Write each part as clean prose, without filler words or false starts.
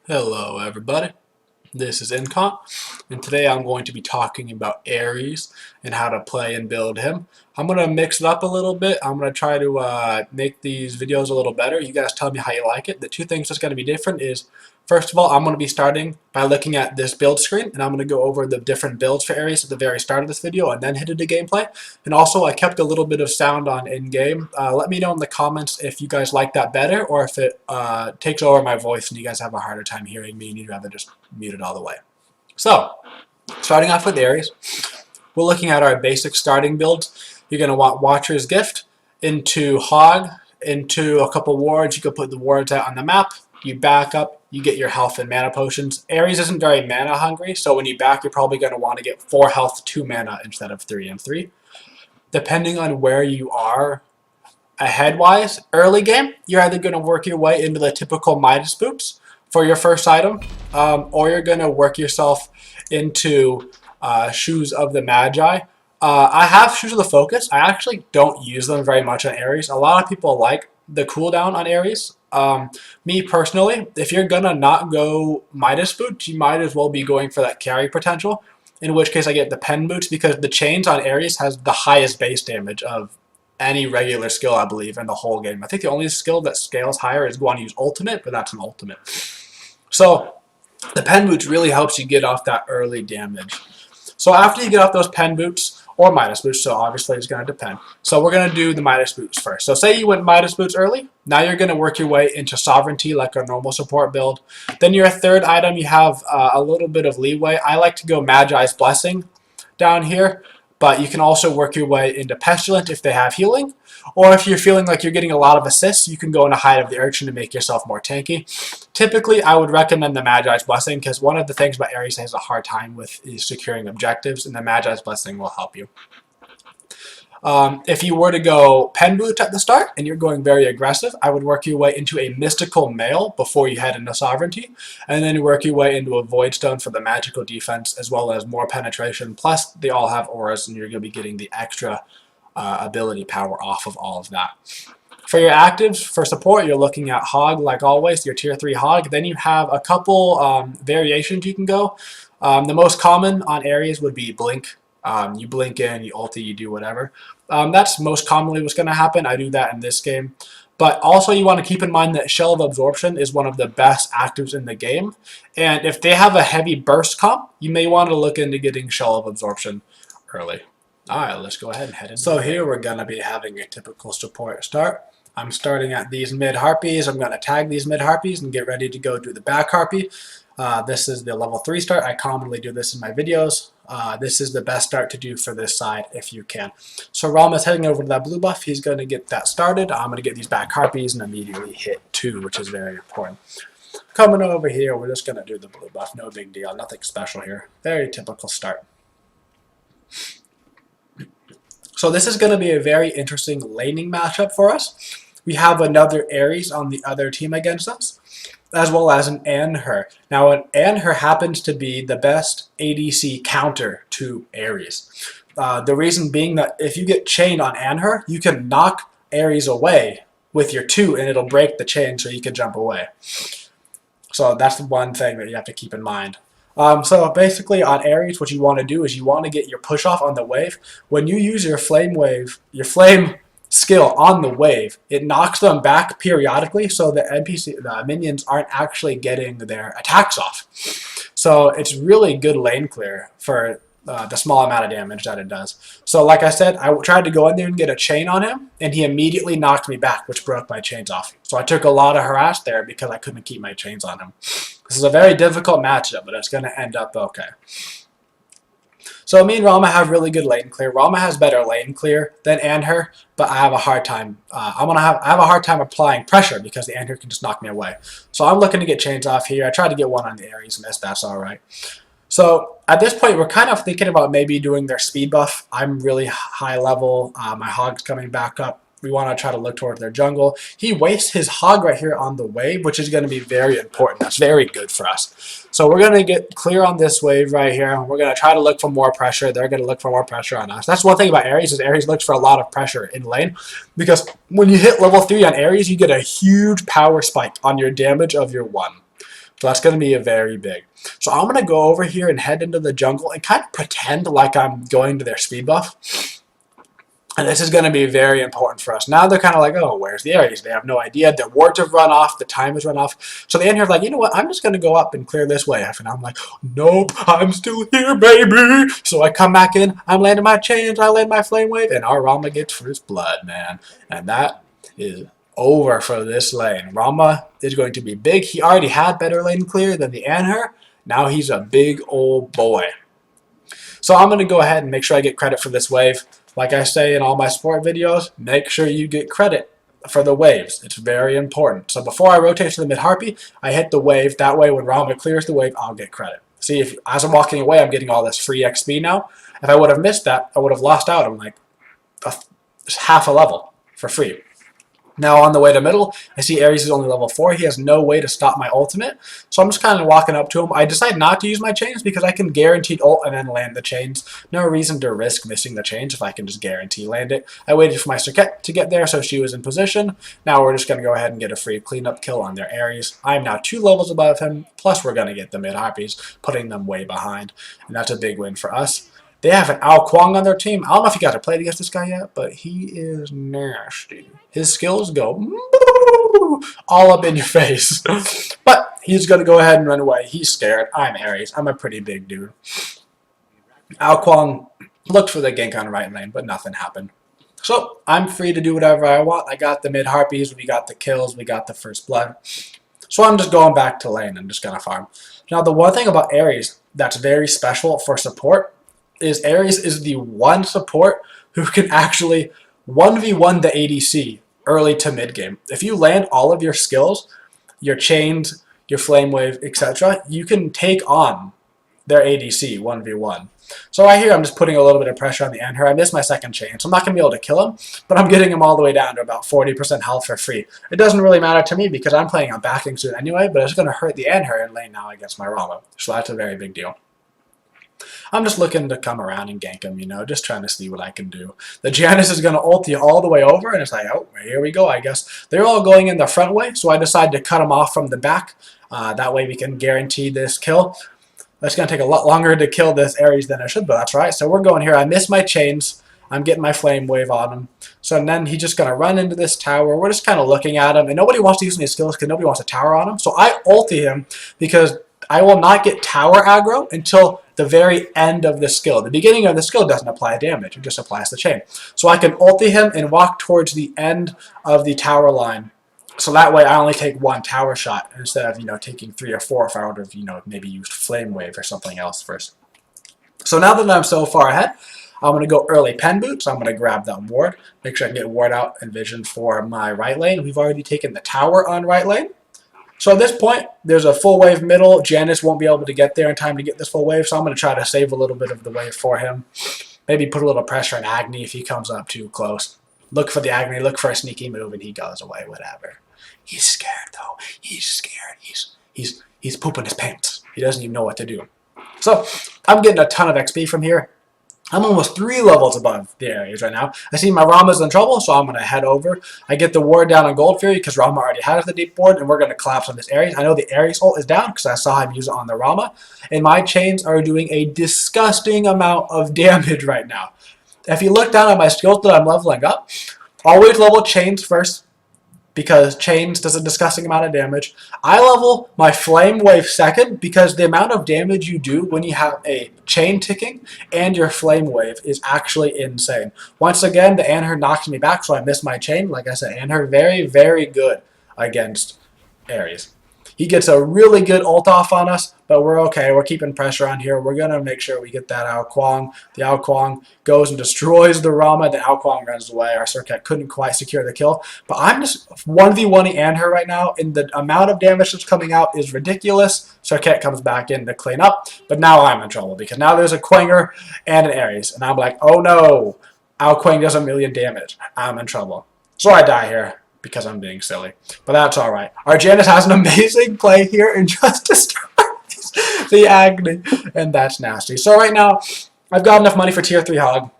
Hello everybody, this is Incont, and today I'm going to be talking about Ares and how to play and build him. I'm going to mix it up a little bit. I'm going to try to make these videos a little better. You guys tell me how you like it. The two things that's going to be different is, first of all, I'm going to be starting by looking at this build screen, and I'm going to go over the different builds for Ares at the very start of this video and then hit into gameplay. And also, I kept a little bit of sound on in-game. Let me know in the comments if you guys like that better or if it takes over my voice and you guys have a harder time hearing me and you'd rather just mute it all the way. So, starting off with Ares, we're looking at our basic starting builds. You're going to want Watcher's Gift into Hog, into a couple wards. You can put the wards out on the map. You back up, you get your health and mana potions. Ares isn't very mana hungry, so when you back, you're probably going to want to get 4 health, 2 mana instead of 3 and 3. Depending on where you are ahead-wise, early game, you're either going to work your way into the typical Midas boots for your first item, or you're going to work yourself into Shoes of the Magi. I have Shoes of the Focus. I actually don't use them very much on Ares. A lot of people like the cooldown on Ares. Me personally, if you're gonna not go Midas boots, you might as well be going for that carry potential, in which case I get the pen boots because the chains on Ares has the highest base damage of any regular skill, I believe, in the whole game. I think the only skill that scales higher is going to use ultimate, but that's an ultimate. So the pen boots really helps you get off that early damage. So after you get off those pen boots, or Midas boots, so obviously it's going to depend. So we're going to do the Midas boots first. So say you went Midas boots early, now you're going to work your way into Sovereignty like a normal support build. Then your third item, you have a little bit of leeway. I like to go Magi's Blessing down here, but you can also work your way into Pestilent if they have healing. Or if you're feeling like you're getting a lot of assists, you can go into Hide of the Urchin to make yourself more tanky. Typically, I would recommend the Magi's Blessing because one of the things about Ares has a hard time with is securing objectives, and the Magi's Blessing will help you. If you were to go Pen Boot at the start and you're going very aggressive, I would work your way into a Mystical Mail before you head into Sovereignty, and then work your way into a Void Stone for the magical defense as well as more penetration. Plus, they all have auras, and you're going to be getting the extra ability power off of all of that. For your actives, for support, you're looking at Hog, like always, your Tier 3 Hog. Then you have a couple variations you can go. The most common on Ares would be Blink. You blink in, you ulti, you do whatever. That's most commonly what's going to happen. I do that in this game. But also you want to keep in mind that Shell of Absorption is one of the best actives in the game. And if they have a heavy burst comp, you may want to look into getting Shell of Absorption early. Alright, let's go ahead and head in. So here we're going to be having a typical support start. I'm starting at these mid harpies. I'm going to tag these mid harpies and get ready to go do the back harpy. This is the level 3 start. I commonly do this in my videos. This is the best start to do for this side if you can. So Rama's heading over to that blue buff. He's going to get that started. I'm going to get these back harpies and immediately hit 2, which is very important. Coming over here, we're just going to do the blue buff. No big deal. Nothing special here. Very typical start. So this is going to be a very interesting laning matchup for us. We have another Ares on the other team against us, as well as an Anher. Now, an Anher happens to be the best ADC counter to Ares. The reason being that if you get chained on Anher, you can knock Ares away with your 2, and it'll break the chain so you can jump away. So that's one thing that you have to keep in mind. So basically on Ares, what you want to do is you want to get your push off on the wave. When you use your flame skill on the wave, it knocks them back periodically so the minions aren't actually getting their attacks off. So it's really good lane clear for the small amount of damage that it does. So like I said, I tried to go in there and get a chain on him, and he immediately knocked me back, which broke my chains off. So I took a lot of harass there because I couldn't keep my chains on him. This is a very difficult matchup, but it's going to end up okay. So me and Rama have really good lane clear. Rama has better lane clear than Anher, but I have a hard time. I have a hard time applying pressure because the Anher can just knock me away. So I'm looking to get chains off here. I tried to get one on the Ares, missed. That's all right. So at this point, we're kind of thinking about maybe doing their speed buff. I'm really high level. My Hog's coming back up. We want to try to look toward their jungle. He wastes his hog right here on the wave, which is going to be very important. That's very good for us. So we're going to get clear on this wave right here. We're going to try to look for more pressure. They're going to look for more pressure on us. That's one thing about Ares is Ares looks for a lot of pressure in lane, because when you hit level 3 on Ares, you get a huge power spike on your damage of your 1. So that's going to be a very big. So I'm going to go over here and head into the jungle and kind of pretend like I'm going to their speed buff. And this is going to be very important for us. Now they're kind of like, oh, where's the Ares? They have no idea. Their wards have run off. The time has run off. So the end here is like, you know what? I'm just going to go up and clear this wave. And I'm like, nope, I'm still here, baby. So I come back in. I'm landing my chains. I land my flame wave. And our Rama gets first blood, man. And that is over for this lane. Rama is going to be big. He already had better lane clear than the Anher. Now he's a big old boy. So I'm going to go ahead and make sure I get credit for this wave. Like I say in all my support videos, make sure you get credit for the waves. It's very important. So before I rotate to the mid-harpy, I hit the wave. That way when Rama clears the wave, I'll get credit. See, if as I'm walking away, I'm getting all this free XP now. If I would have missed that, I would have lost out on like half a level for free. Now on the way to middle, I see Ares is only level 4. He has no way to stop my ultimate. So I'm just kind of walking up to him. I decide not to use my chains because I can guaranteed ult and then land the chains. No reason to risk missing the chains if I can just guarantee land it. I waited for my Serket to get there so she was in position. Now we're just going to go ahead and get a free cleanup kill on their Ares. I'm now 2 levels above him. Plus we're going to get the mid-harpies, putting them way behind. And that's a big win for us. They have an Ao Kuang on their team. I don't know if you guys have played against this guy yet, but he is nasty. His skills go all up in your face. But he's going to go ahead and run away. He's scared. I'm Ares. I'm a pretty big dude. Ao Kuang looked for the gank on right lane, but nothing happened. So I'm free to do whatever I want. I got the mid-harpies. We got the kills. We got the first blood. So I'm just going back to lane and just going to farm. Now, the one thing about Ares that's very special for support is Ares is the one support who can actually 1v1 the ADC early to mid game. If you land all of your skills, your chains, your flame wave, etc., you can take on their ADC 1v1. So right here I'm just putting a little bit of pressure on the Anher. I missed my second chain, so I'm not going to be able to kill him, but I'm getting him all the way down to about 40% health for free. It doesn't really matter to me because I'm playing on backing soon anyway, but it's going to hurt the Anher in lane now against my Rama. So that's a very big deal. I'm just looking to come around and gank him, you know, just trying to see what I can do. The Janus is going to ult you all the way over, and it's like, oh, here we go, I guess. They're all going in the front way, so I decided to cut them off from the back. That way we can guarantee this kill. It's going to take a lot longer to kill this Ares than I should, but that's right. So we're going here. I missed my chains. I'm getting my flame wave on him. So and then he's just going to run into this tower. We're just kind of looking at him, and nobody wants to use any skills because nobody wants a tower on him. So I ulti him because I will not get tower aggro until the very end of the skill. The beginning of the skill doesn't apply damage. It just applies the chain. So I can ulti him and walk towards the end of the tower line. So that way I only take 1 tower shot instead of, you know, taking 3 or 4 if I would have, you know, maybe used flame wave or something else first. So now that I'm so far ahead, I'm going to go early pen boot. So I'm going to grab that ward. Make sure I can get ward out and vision for my right lane. We've already taken the tower on right lane. So at this point, there's a full wave middle. Janus won't be able to get there in time to get this full wave, so I'm going to try to save a little bit of the wave for him. Maybe put a little pressure on Agni if he comes up too close. Look for the Agni, look for a sneaky move, and he goes away, whatever. He's scared, though. He's scared. He's pooping his pants. He doesn't even know what to do. So I'm getting a ton of XP from here. I'm almost 3 levels above the Ares right now. I see my Rama's in trouble, so I'm going to head over. I get the ward down on Gold Fury because Rama already has the deep ward, and we're going to collapse on this Ares. I know the Ares ult is down because I saw him use it on the Rama, and my chains are doing a disgusting amount of damage right now. If you look down at my skills that I'm leveling up, always level chains first, because chains does a disgusting amount of damage. I level my flame wave second because the amount of damage you do when you have a chain ticking and your flame wave is actually insane. Once again, the Anher knocks me back, so I missed my chain. Like I said, Anher very, very good against Ares. He gets a really good ult off on us, but we're okay. We're keeping pressure on here. We're going to make sure we get that Ao Kuang. The Ao Kuang goes and destroys the Rama. The Ao Kuang runs away. Our Serket couldn't quite secure the kill. But I'm just 1v1ing Anher right now, and the amount of damage that's coming out is ridiculous. Serket comes back in to clean up, but now I'm in trouble because now there's a Quanger and an Ares. And I'm like, oh no, Ao Kuang does 1,000,000 damage. I'm in trouble. So I die here because I'm being silly. But that's alright. Our Janice has an amazing play here and just destroys the Agni. And that's nasty. So right now, I've got enough money for tier 3 hog.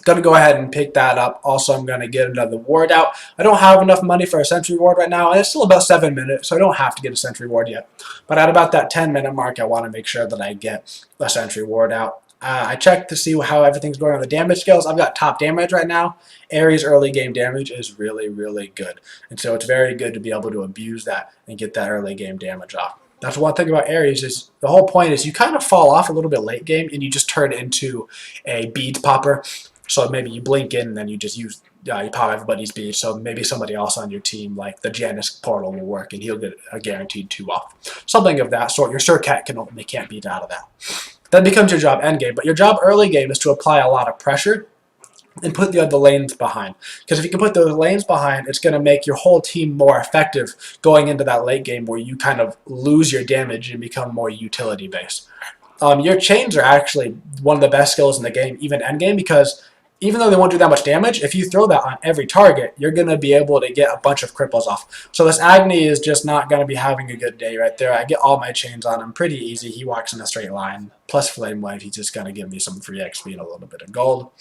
Gonna go ahead and pick that up. Also, I'm gonna get another ward out. I don't have enough money for a sentry ward right now, and it's still about 7 minutes, so I don't have to get a sentry ward yet. But at about that 10-minute mark, I want to make sure that I get a sentry ward out. I checked to see how everything's going on the damage scales. I've got top damage right now. Ares early game damage is really, really good, and so it's very good to be able to abuse that and get that early game damage off. That's one thing about Ares is the whole point is you kind of fall off a little bit late game and you just turn into a bead popper. So maybe you blink in and then you just use you pop everybody's bead. So maybe somebody else on your team, like the Janus portal, will work and he'll get a guaranteed 2 off. Something of that sort. Your Sir Cat can't beat out of that. That becomes your job end game. But your job early game is to apply a lot of pressure and put the other lanes behind. Because if you can put those lanes behind, it's going to make your whole team more effective going into that late game where you kind of lose your damage and become more utility based. Your chains are actually one of the best skills in the game, even end game, because even though they won't do that much damage, if you throw that on every target, you're going to be able to get a bunch of cripples off. So this Agni is just not going to be having a good day right there. I get all my chains on him pretty easy. He walks in a straight line. Plus Flame Wave, he's just going to give me some free XP and a little bit of gold.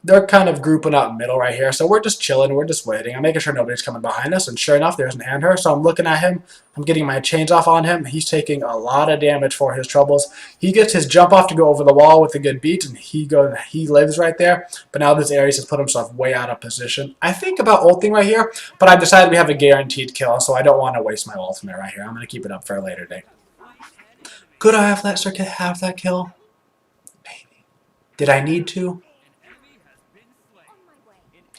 They're kind of grouping up middle right here, so we're just chilling, we're just waiting. I'm making sure nobody's coming behind us, and sure enough, there's an Anhur, so I'm looking at him. I'm getting my chains off on him. He's taking a lot of damage for his troubles. He gets his jump off to go over the wall with a good beat, and he lives right there. But now this Ares has put himself way out of position. I think about ulting right here, but I've decided we have a guaranteed kill, so I don't want to waste my ultimate right here. I'm going to keep it up for a later date. Could I have let Circuit have that kill? Maybe. Did I need to?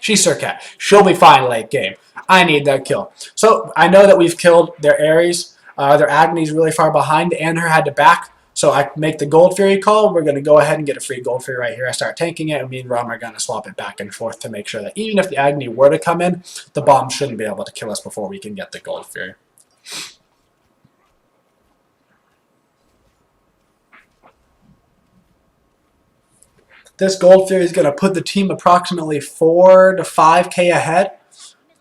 She's Sir Cat. She'll be fine late game. I need that kill. So I know that we've killed their Ares. Their Agni's really far behind, and her had to back. So I make the Gold Fury call. We're going to go ahead and get a free Gold Fury right here. I start tanking it, and me and Rom are going to swap it back and forth to make sure that even if the Agni were to come in, the bomb shouldn't be able to kill us before we can get the Gold Fury. This Gold Fury is going to put the team approximately 4 to 5k ahead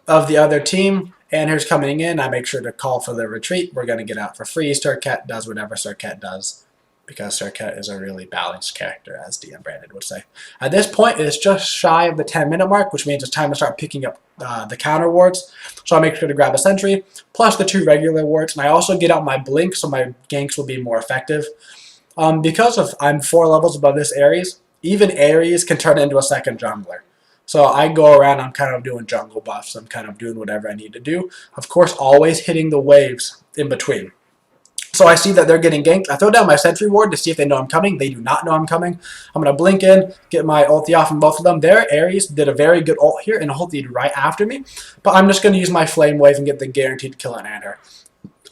of the other team. And here's coming in. I make sure to call for the retreat. We're going to get out for free. Sir Cat does whatever Sir Cat does, because Sir Cat is a really balanced character, as DM Brandon would say. At this point, it's just shy of the 10-minute mark, which means it's time to start picking up the counter wards. So I make sure to grab a sentry, plus the 2 regular wards. And I also get out my blink, so my ganks will be more effective. Because I'm 4 levels above this Ares, even Ares can turn into a second jungler. So I go around, I'm kind of doing jungle buffs, I'm kind of doing whatever I need to do. Of course, always hitting the waves in between. So I see that they're getting ganked. I throw down my sentry ward to see if they know I'm coming. They do not know I'm coming. I'm going to blink in, get my ulti off on both of them. Their Ares did a very good ult here and ultied right after me. But I'm just going to use my flame wave and get the guaranteed kill on Anhur.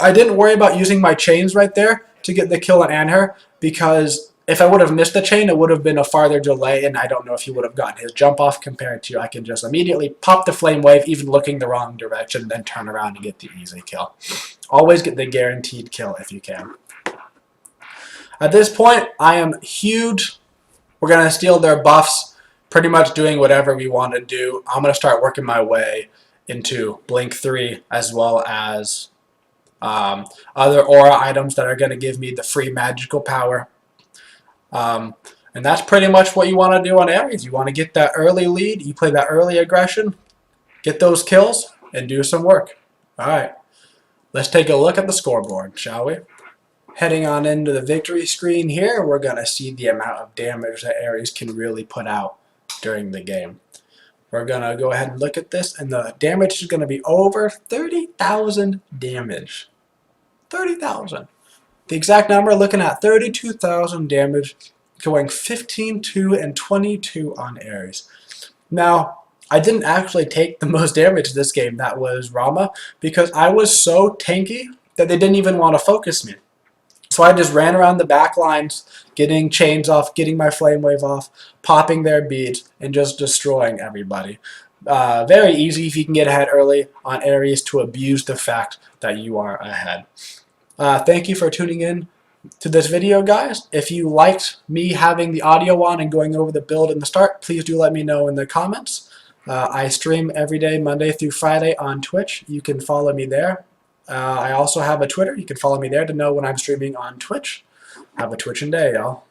I didn't worry about using my chains right there to get the kill on Anhur, because if I would have missed the chain, it would have been a farther delay, and I don't know if he would have gotten his jump off compared to I can just immediately pop the flame wave, even looking the wrong direction, then turn around and get the easy kill. Always get the guaranteed kill if you can. At this point, I am huge. We're going to steal their buffs, pretty much doing whatever we want to do. I'm going to start working my way into Blink 3, as well as other aura items that are going to give me the free magical power. And that's pretty much what you want to do on Ares. You want to get that early lead, you play that early aggression, get those kills, and do some work. Alright, let's take a look at the scoreboard, shall we? Heading on into the victory screen here, we're going to see the amount of damage that Ares can really put out during the game. We're going to go ahead and look at this, and the damage is going to be over 30,000 damage. 30,000. The exact number, looking at 32,000 damage, going 15, 2, and 22 on Ares. Now, I didn't actually take the most damage this game. That was Rama, because I was so tanky that they didn't even want to focus me. So I just ran around the back lines, getting chains off, getting my flame wave off, popping their beads, and just destroying everybody. Very easy if you can get ahead early on Ares to abuse the fact that you are ahead. Thank you for tuning in to this video, guys. If you liked me having the audio on and going over the build and the start, please do let me know in the comments. I stream every day, Monday through Friday on Twitch. You can follow me there. I also have a Twitter. You can follow me there to know when I'm streaming on Twitch. Have a Twitching day, y'all.